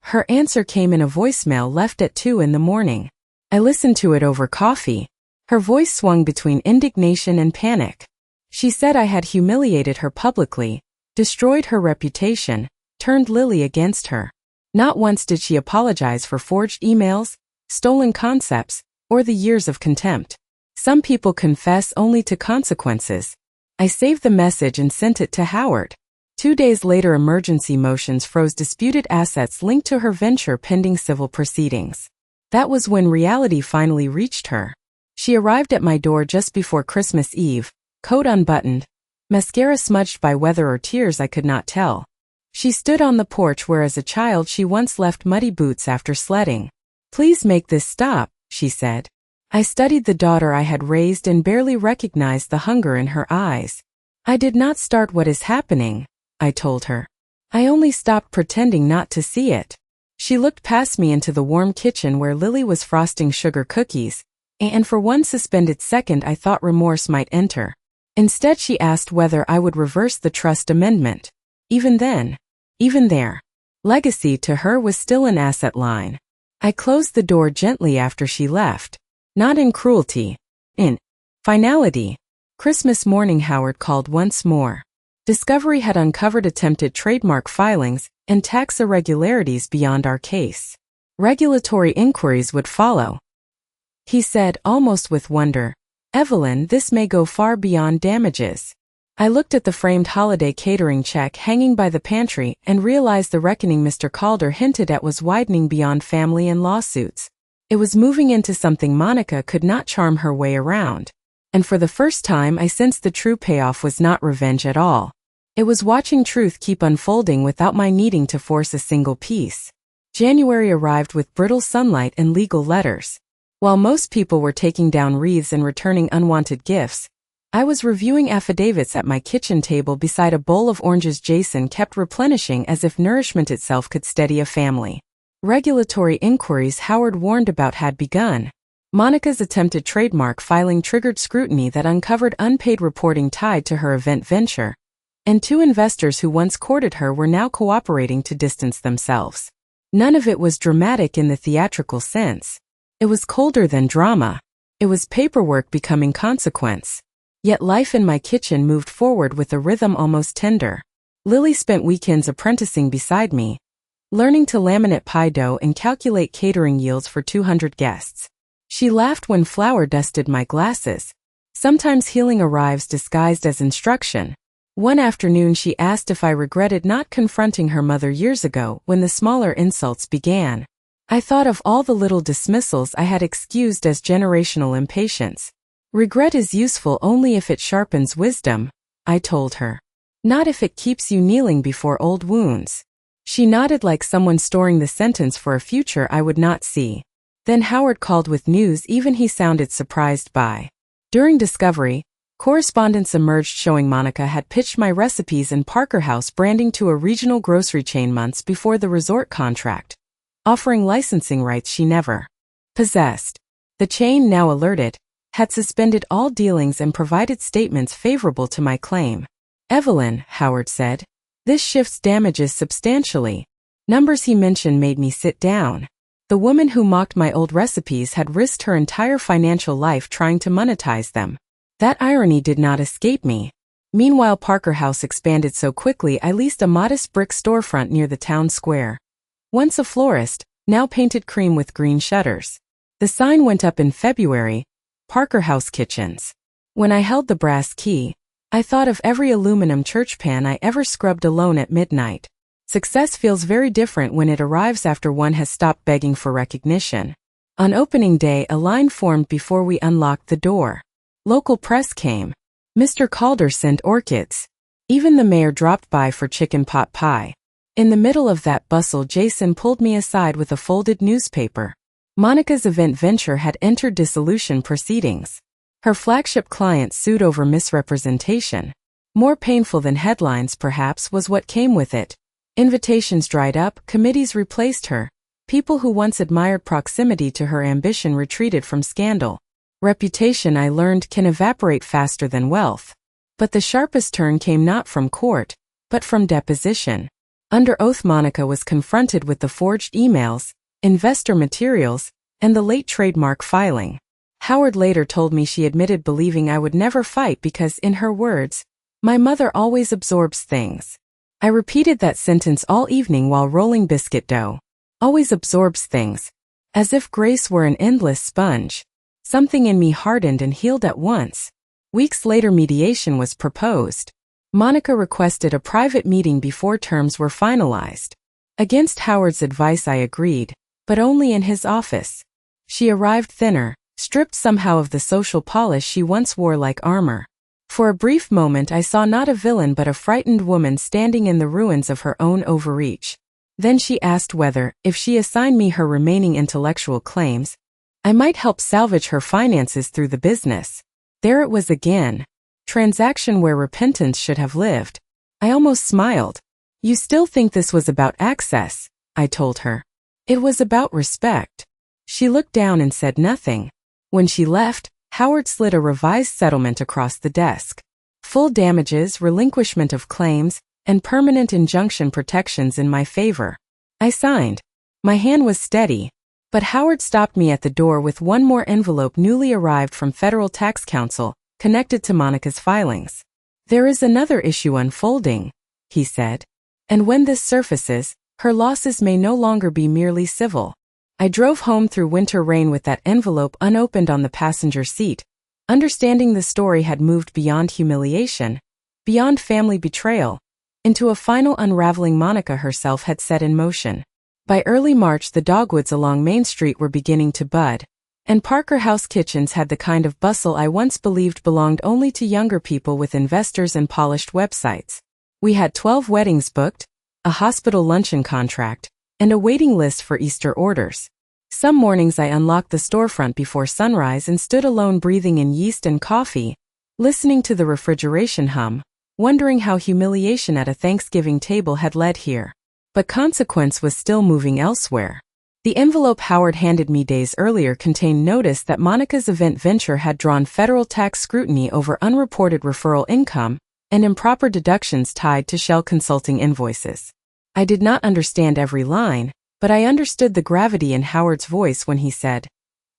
Her answer came in a voicemail left at 2 in the morning. I listened to it over coffee. Her voice swung between indignation and panic. She said I had humiliated her publicly, destroyed her reputation, turned Lily against her. Not once did she apologize for forged emails, stolen concepts, or the years of contempt. Some people confess only to consequences. I saved the message and sent it to Howard. 2 days later, emergency motions froze disputed assets linked to her venture pending civil proceedings. That was when reality finally reached her. She arrived at my door just before Christmas Eve, coat unbuttoned, mascara smudged by weather or tears I could not tell. She stood on the porch where as a child she once left muddy boots after sledding. "Please make this stop," she said. I studied the daughter I had raised and barely recognized the hunger in her eyes. "I did not start what is happening," I told her. "I only stopped pretending not to see it." She looked past me into the warm kitchen where Lily was frosting sugar cookies, and for one suspended second I thought remorse might enter. Instead she asked whether I would reverse the trust amendment. Even there, legacy to her was still an asset line. I closed the door gently after she left. Not in cruelty. In finality. Christmas morning Howard called once more. Discovery had uncovered attempted trademark filings and tax irregularities beyond our case. Regulatory inquiries would follow. He said, almost with wonder, "Evelyn, this may go far beyond damages." I looked at the framed holiday catering check hanging by the pantry and realized the reckoning Mr. Calder hinted at was widening beyond family and lawsuits. It was moving into something Monica could not charm her way around. And for the first time I sensed the true payoff was not revenge at all. It was watching truth keep unfolding without my needing to force a single piece. January arrived with brittle sunlight and legal letters. While most people were taking down wreaths and returning unwanted gifts, I was reviewing affidavits at my kitchen table beside a bowl of oranges Jason kept replenishing as if nourishment itself could steady a family. Regulatory inquiries Howard warned about had begun. Monica's attempted trademark filing triggered scrutiny that uncovered unpaid reporting tied to her event venture, and 2 investors who once courted her were now cooperating to distance themselves. None of it was dramatic in the theatrical sense. It was colder than drama. It was paperwork becoming consequence. Yet life in my kitchen moved forward with a rhythm almost tender. Lily spent weekends apprenticing beside me, learning to laminate pie dough and calculate catering yields for 200 guests. She laughed when flour dusted my glasses. Sometimes healing arrives disguised as instruction. One afternoon she asked if I regretted not confronting her mother years ago when the smaller insults began. I thought of all the little dismissals I had excused as generational impatience. "Regret is useful only if it sharpens wisdom," I told her. "Not if it keeps you kneeling before old wounds." She nodded like someone storing the sentence for a future I would not see. Then Howard called with news even he sounded surprised by. During discovery, correspondence emerged showing Monica had pitched my recipes and Parker House branding to a regional grocery chain months before the resort contract, offering licensing rights she never possessed. The chain, now alerted, had suspended all dealings and provided statements favorable to my claim. "Evelyn," Howard said, "this shifts damages substantially." Numbers he mentioned made me sit down. The woman who mocked my old recipes had risked her entire financial life trying to monetize them. That irony did not escape me. Meanwhile, Parker House expanded so quickly I leased a modest brick storefront near the town square. Once a florist, now painted cream with green shutters. The sign went up in February, "Parker House Kitchens." When I held the brass key, I thought of every aluminum church pan I ever scrubbed alone at midnight. Success feels very different when it arrives after one has stopped begging for recognition. On opening day, a line formed before we unlocked the door. Local press came. Mr. Calder sent orchids. Even the mayor dropped by for chicken pot pie. In the middle of that bustle, Jason pulled me aside with a folded newspaper. Monica's event venture had entered dissolution proceedings. Her flagship client sued over misrepresentation. More painful than headlines, perhaps, was what came with it. Invitations dried up, committees replaced her. People who once admired proximity to her ambition retreated from scandal. Reputation, I learned, can evaporate faster than wealth. But the sharpest turn came not from court, but from deposition. Under oath, Monica was confronted with the forged emails, investor materials, and the late trademark filing. Howard later told me she admitted believing I would never fight because, in her words, "My mother always absorbs things." I repeated that sentence all evening while rolling biscuit dough. Always absorbs things. As if grace were an endless sponge. Something in me hardened and healed at once. Weeks later, mediation was proposed. Monica requested a private meeting before terms were finalized. Against Howard's advice I agreed, but only in his office. She arrived thinner, stripped somehow of the social polish she once wore like armor. For a brief moment I saw not a villain but a frightened woman standing in the ruins of her own overreach. Then she asked whether, if she assigned me her remaining intellectual claims, I might help salvage her finances through the business. There it was again. Transaction where repentance should have lived. I almost smiled. You still think this was about access, I told her. It was about respect. She looked down and said nothing. When she left, Howard slid a revised settlement across the desk. Full damages, relinquishment of claims, and permanent injunction protections in my favor. I signed. My hand was steady, but Howard stopped me at the door with one more envelope newly arrived from Federal Tax Counsel, connected to Monica's filings. There is another issue unfolding, he said. And when this surfaces, her losses may no longer be merely civil. I drove home through winter rain with that envelope unopened on the passenger seat, understanding the story had moved beyond humiliation, beyond family betrayal, into a final unraveling Monica herself had set in motion. By early March the dogwoods along Main Street were beginning to bud, and Parker House kitchens had the kind of bustle I once believed belonged only to younger people with investors and polished websites. We had 12 weddings booked, a hospital luncheon contract, and a waiting list for Easter orders. Some mornings I unlocked the storefront before sunrise and stood alone breathing in yeast and coffee, listening to the refrigeration hum, wondering how humiliation at a Thanksgiving table had led here. But consequence was still moving elsewhere. The envelope Howard handed me days earlier contained notice that Monica's event venture had drawn federal tax scrutiny over unreported referral income and improper deductions tied to Shell Consulting invoices. I did not understand every line, but I understood the gravity in Howard's voice when he said,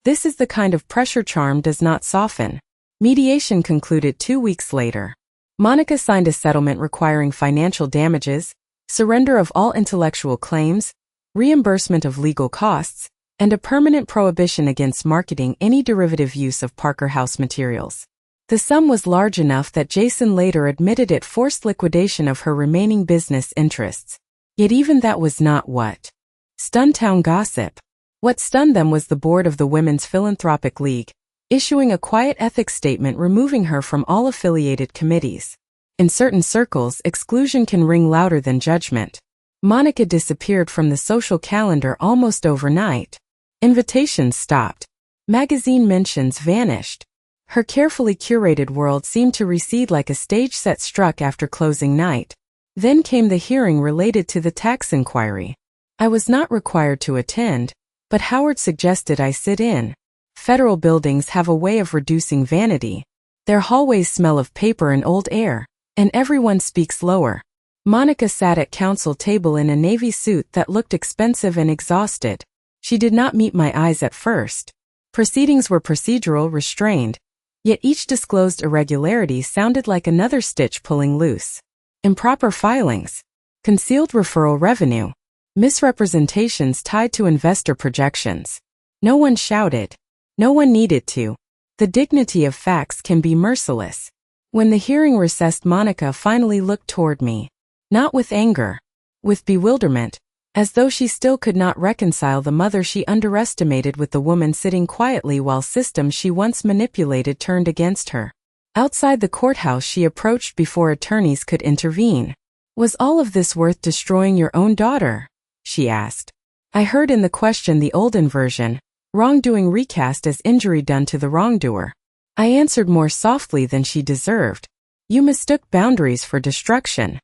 "This is the kind of pressure charm does not soften." Mediation concluded 2 weeks later. Monica signed a settlement requiring financial damages, surrender of all intellectual claims, reimbursement of legal costs, and a permanent prohibition against marketing any derivative use of Parker House materials. The sum was large enough that Jason later admitted it forced liquidation of her remaining business interests. Yet even that was not what stunned town gossip. What stunned them was the board of the Women's Philanthropic League, issuing a quiet ethics statement removing her from all affiliated committees. In certain circles, exclusion can ring louder than judgment. Monica disappeared from the social calendar almost overnight. Invitations stopped. Magazine mentions vanished. Her carefully curated world seemed to recede like a stage set struck after closing night. Then came the hearing related to the tax inquiry. I was not required to attend, but Howard suggested I sit in. Federal buildings have a way of reducing vanity. Their hallways smell of paper and old air, and everyone speaks lower. Monica sat at counsel table in a navy suit that looked expensive and exhausted. She did not meet my eyes at first. Proceedings were procedural, restrained, yet each disclosed irregularity sounded like another stitch pulling loose. Improper filings, concealed referral revenue, misrepresentations tied to investor projections. No one shouted. No one needed to. The dignity of facts can be merciless. When the hearing recessed, Monica finally looked toward me. Not with anger, with bewilderment, as though she still could not reconcile the mother she underestimated with the woman sitting quietly while systems she once manipulated turned against her. Outside the courthouse she approached before attorneys could intervene. "Was all of this worth destroying your own daughter?" she asked. I heard in the question the olden version, wrongdoing recast as injury done to the wrongdoer. I answered more softly than she deserved. "You mistook boundaries for destruction."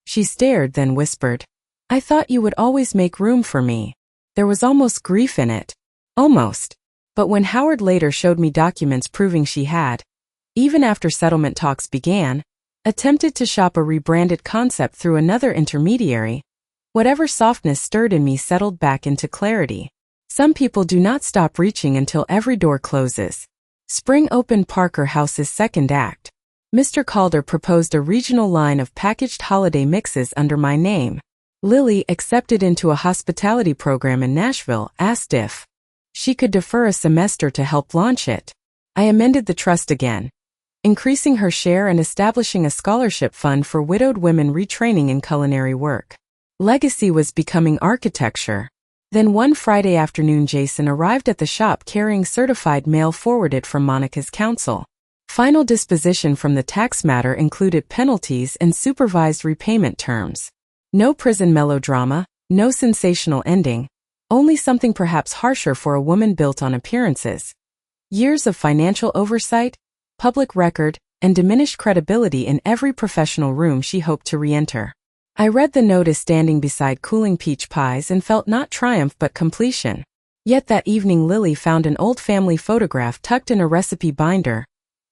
She stared, then whispered, "I thought you would always make room for me." There was almost grief in it. Almost. But when Howard later showed me documents proving she had, even after settlement talks began, attempted to shop a rebranded concept through another intermediary, whatever softness stirred in me settled back into clarity. Some people do not stop reaching until every door closes. Spring opened Parker House's second act. Mr. Calder proposed a regional line of packaged holiday mixes under my name. Lily, accepted into a hospitality program in Nashville, asked if she could defer a semester to help launch it. I amended the trust again. increasing her share and establishing a scholarship fund for widowed women retraining in culinary work. Legacy was becoming architecture. Then one Friday afternoon Jason arrived at the shop carrying certified mail forwarded from Monica's counsel. Final disposition from the tax matter included penalties and supervised repayment terms. No prison melodrama, no sensational ending, only something perhaps harsher for a woman built on appearances. Years of financial oversight, public record, and diminished credibility in every professional room she hoped to re-enter. I read the notice standing beside cooling peach pies and felt not triumph but completion. Yet that evening Lily found an old family photograph tucked in a recipe binder.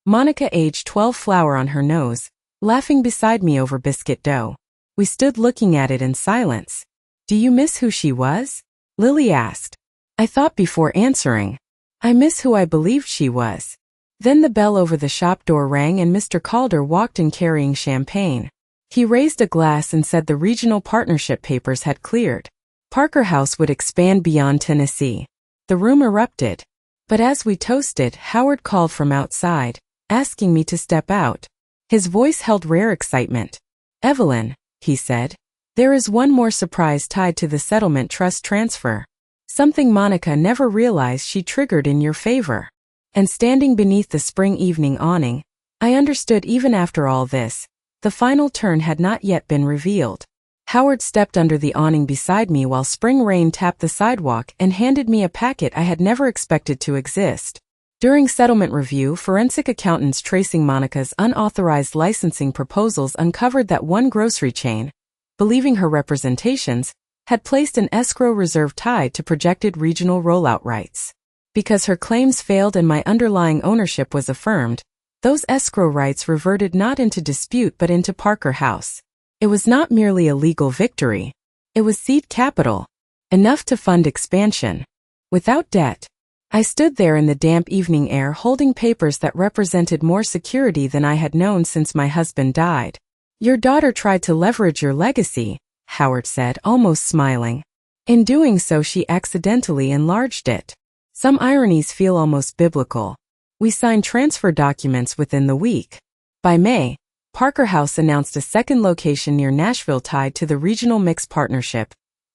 Monica, age 12, flower on her nose, laughing beside me over biscuit dough. We stood looking at it in silence. "Do you miss who she was?" Lily asked. I thought before answering. "I miss who I believed she was." Then the bell over the shop door rang and Mr. Calder walked in carrying champagne. He raised a glass and said the regional partnership papers had cleared. Parker House would expand beyond Tennessee. The room erupted. But as we toasted, Howard called from outside, asking me to step out. His voice held rare excitement. "Evelyn," he said, "there is one more surprise tied to the settlement trust transfer. Something Monica never realized she triggered in your favor." And standing beneath the spring evening awning, I understood even after all this, the final turn had not yet been revealed. Howard stepped under the awning beside me while spring rain tapped the sidewalk and handed me a packet I had never expected to exist. During settlement review, forensic accountants tracing Monica's unauthorized licensing proposals uncovered that one grocery chain, believing her representations, had placed an escrow reserve tied to projected regional rollout rights. Because her claims failed and my underlying ownership was affirmed, those escrow rights reverted not into dispute but into Parker House. It was not merely a legal victory. It was seed capital, enough to fund expansion. Without debt. I stood there in the damp evening air holding papers that represented more security than I had known since my husband died. "Your daughter tried to leverage your legacy," Howard said, almost smiling. "In doing so, she accidentally enlarged it. Some ironies feel almost biblical. We signed transfer documents within the week. By May, Parker House announced a second location near Nashville tied to the regional mixed partnership,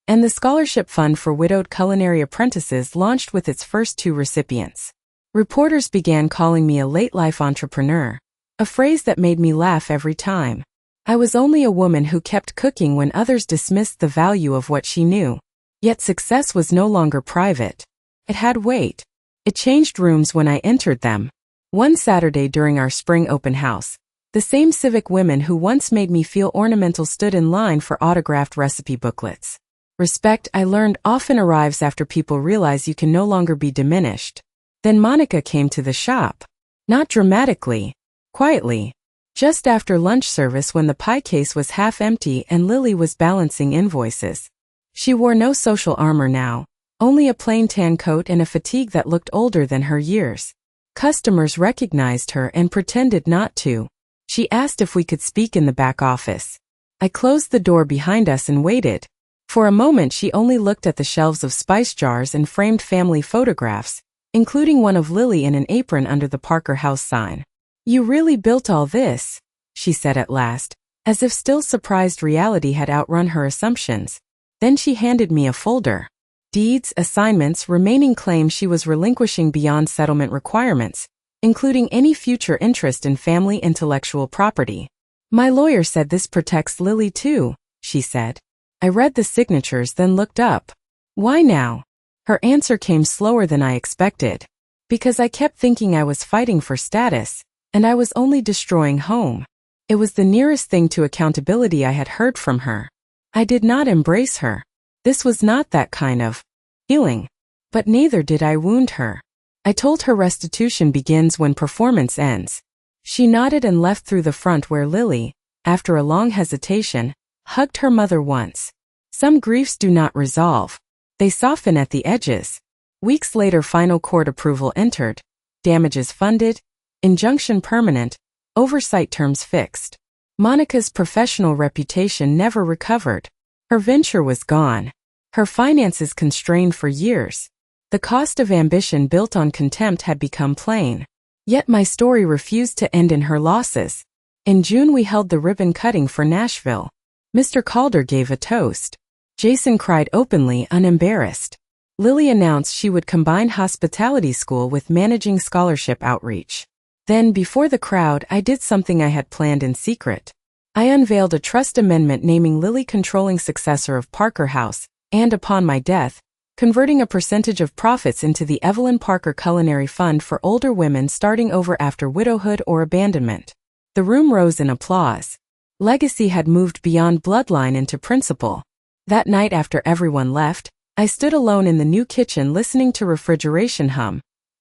and the scholarship fund for widowed culinary apprentices launched with its first 2 recipients. Reporters began calling me a late-life entrepreneur, a phrase that made me laugh every time. I was only a woman who kept cooking when others dismissed the value of what she knew. Yet success was no longer private. It had weight. It changed rooms when I entered them. One Saturday during our spring open house, the same civic women who once made me feel ornamental stood in line for autographed recipe booklets. Respect, I learned, often arrives after people realize you can no longer be diminished. Then Monica came to the shop. Not dramatically. Quietly. Just after lunch service when the pie case was half empty and Lily was balancing invoices. She wore no social armor now. Only a plain tan coat and a fatigue that looked older than her years. Customers recognized her and pretended not to. She asked if we could speak in the back office. I closed the door behind us and waited. For a moment she only looked at the shelves of spice jars and framed family photographs, including one of Lily in an apron under the Parker House sign. "You really built all this," she said at last, as if still surprised reality had outrun her assumptions. Then she handed me a folder. Deeds, assignments, remaining claims she was relinquishing beyond settlement requirements, including any future interest in family intellectual property. "My lawyer said this protects Lily too," she said. I read the signatures then looked up. "Why now?" Her answer came slower than I expected. "Because I kept thinking I was fighting for status, and I was only destroying home." It was the nearest thing to accountability I had heard from her. I did not embrace her. This was not that kind of healing. But neither did I wound her. I told her restitution begins when performance ends. She nodded and left through the front where Lily, after a long hesitation, hugged her mother once. Some griefs do not resolve. They soften at the edges. Weeks later final court approval entered, damages funded, injunction permanent, oversight terms fixed. Monica's professional reputation never recovered. Her venture was gone. Her finances constrained for years. The cost of ambition built on contempt had become plain. Yet my story refused to end in her losses. In June we held the ribbon cutting for Nashville. Mr. Calder gave a toast. Jason cried openly, unembarrassed. Lily announced she would combine hospitality school with managing scholarship outreach. Then, before the crowd, I did something I had planned in secret. I unveiled a trust amendment naming Lily controlling successor of Parker House, and upon my death, converting a percentage of profits into the Evelyn Parker Culinary Fund for older women starting over after widowhood or abandonment. The room rose in applause. Legacy had moved beyond bloodline into principle. That night after everyone left, I stood alone in the new kitchen listening to refrigeration hum,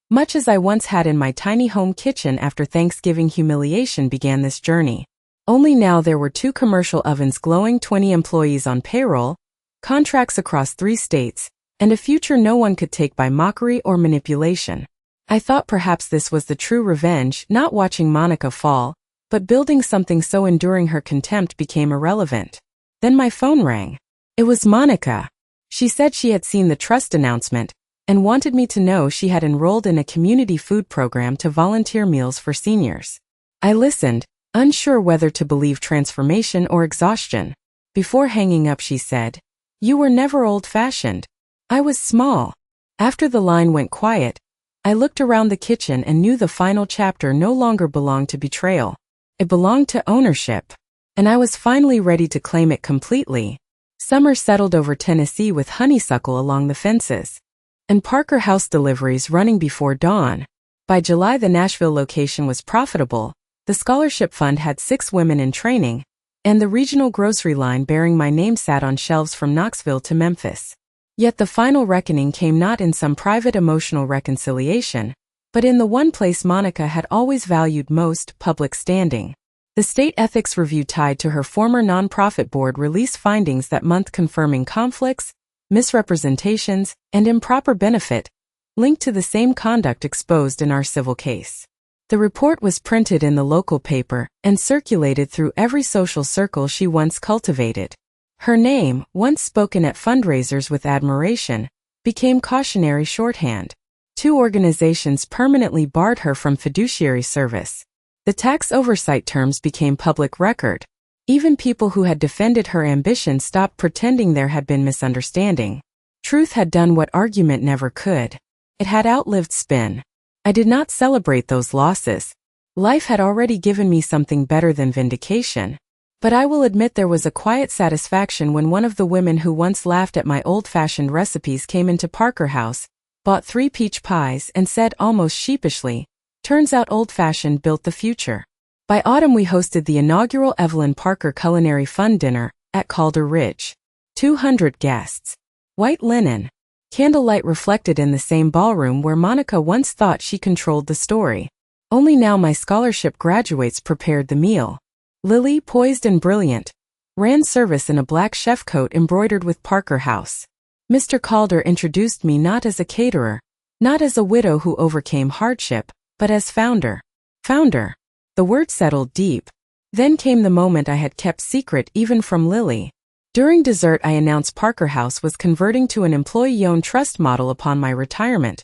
much as I once had in my tiny home kitchen after Thanksgiving. Humiliation began this journey. Only now there were 2 commercial ovens glowing, 20 employees on payroll, contracts across 3 states, and a future no one could take by mockery or manipulation. I thought perhaps this was the true revenge, not watching Monica fall, but building something so enduring her contempt became irrelevant. Then my phone rang. It was Monica. She said she had seen the trust announcement and wanted me to know she had enrolled in a community food program to volunteer meals for seniors. I listened, unsure whether to believe transformation or exhaustion. Before hanging up, she said, "You were never old-fashioned." I was small. After the line went quiet, I looked around the kitchen and knew the final chapter no longer belonged to betrayal. It belonged to ownership. And I was finally ready to claim it completely. Summer settled over Tennessee with honeysuckle along the fences, and Parker House deliveries running before dawn. By July, the Nashville location was profitable, the scholarship fund had 6 women in training, and the regional grocery line bearing my name sat on shelves from Knoxville to Memphis. Yet the final reckoning came not in some private emotional reconciliation, but in the one place Monica had always valued most, public standing. The state ethics review tied to her former nonprofit board released findings that month confirming conflicts, misrepresentations, and improper benefit linked to the same conduct exposed in our civil case. The report was printed in the local paper and circulated through every social circle she once cultivated. Her name, once spoken at fundraisers with admiration, became cautionary shorthand. 2 organizations permanently barred her from fiduciary service. The tax oversight terms became public record. Even people who had defended her ambition stopped pretending there had been misunderstanding. Truth had done what argument never could. It had outlived spin. I did not celebrate those losses. Life had already given me something better than vindication. But I will admit there was a quiet satisfaction when one of the women who once laughed at my old-fashioned recipes came into Parker House, bought 3 peach pies, and said almost sheepishly, "Turns out old-fashioned built the future." By autumn we hosted the inaugural Evelyn Parker Culinary Fund dinner at Calder Ridge. 200 guests. White linen. Candlelight reflected in the same ballroom where Monica once thought she controlled the story. Only now my scholarship graduates prepared the meal. Lily, poised and brilliant, ran service in a black chef coat embroidered with Parker House. Mr. Calder introduced me not as a caterer, not as a widow who overcame hardship, but as founder. Founder. The word settled deep. Then came the moment I had kept secret even from Lily. During dessert I announced Parker House was converting to an employee-owned trust model upon my retirement,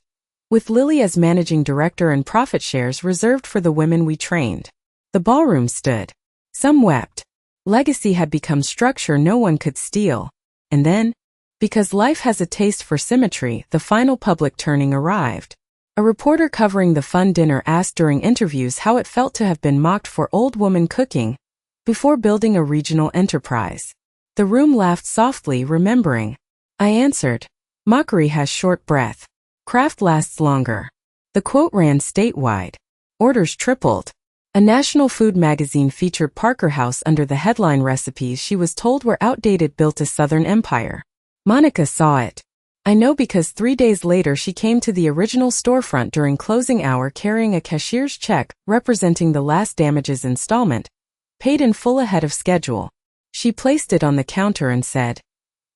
with Lily as managing director and profit shares reserved for the women we trained. The ballroom stood. Some wept. Legacy had become structure no one could steal. And then, because life has a taste for symmetry, the final public turning arrived. A reporter covering the fun dinner asked during interviews how it felt to have been mocked for old woman cooking before building a regional enterprise. The room laughed softly, remembering. I answered, "Mockery has short breath. Craft lasts longer." The quote ran statewide. Orders tripled. A national food magazine featured Parker House under the headline "Recipes she was told were outdated built a Southern empire." Monica saw it. I know because 3 days later she came to the original storefront during closing hour carrying a cashier's check representing the last damages installment, paid in full ahead of schedule. She placed it on the counter and said,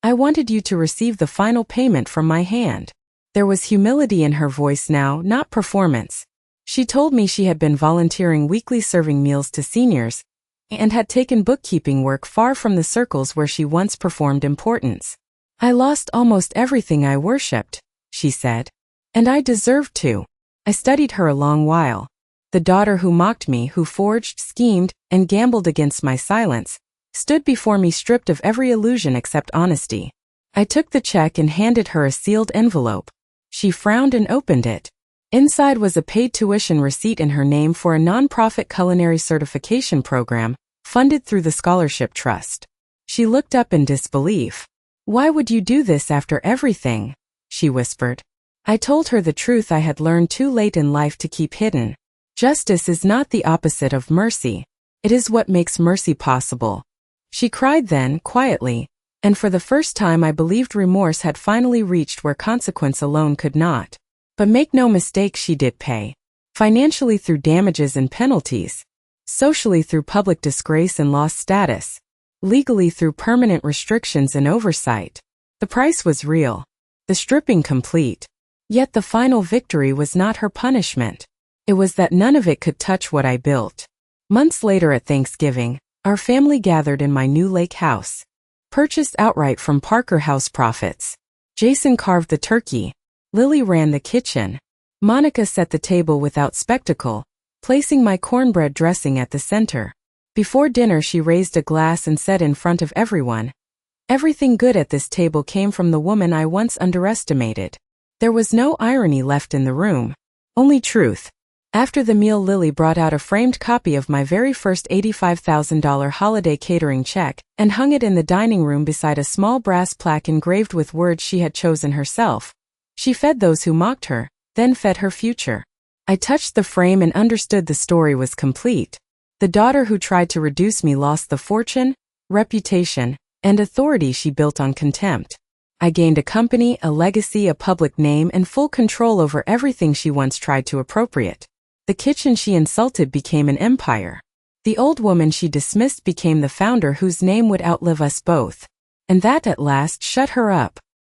"I wanted you to receive the final payment from my hand." There was humility in her voice now, not performance. She told me she had been volunteering weekly serving meals to seniors and had taken bookkeeping work far from the circles where she once performed importance. "I lost almost everything I worshipped," she said. "And I deserved to." I studied her a long while. The daughter who mocked me, who forged, schemed, and gambled against my silence, stood before me stripped of every illusion except honesty. I took the check and handed her a sealed envelope. She frowned and opened it. Inside was a paid tuition receipt in her name for a non-profit culinary certification program, funded through the Scholarship Trust. She looked up in disbelief. "Why would you do this after everything?" she whispered. I told her the truth I had learned too late in life to keep hidden. Justice is not the opposite of mercy. It is what makes mercy possible. She cried then, quietly, and for the first time I believed remorse had finally reached where consequence alone could not. But make no mistake, she did pay. Financially through damages and penalties. Socially through public disgrace and lost status. Legally through permanent restrictions and oversight. The price was real. The stripping complete. Yet the final victory was not her punishment. It was that none of it could touch what I built. Months later at Thanksgiving, our family gathered in my new lake house. Purchased outright from Parker House profits. Jason carved the turkey. Lily ran the kitchen. Monica set the table without spectacle, placing my cornbread dressing at the center. Before dinner she raised a glass and said in front of everyone, "Everything good at this table came from the woman I once underestimated." There was no irony left in the room. Only truth. After the meal, Lily brought out a framed copy of my very first $85,000 holiday catering check and hung it in the dining room beside a small brass plaque engraved with words she had chosen herself. She fed those who mocked her, then fed her future. I touched the frame and understood the story was complete. The daughter who tried to reduce me lost the fortune, reputation, and authority she built on contempt. I gained a company, a legacy, a public name, and full control over everything she once tried to appropriate. The kitchen she insulted became an empire. The old woman she dismissed became the founder whose name would outlive us both. And that at last shut her up.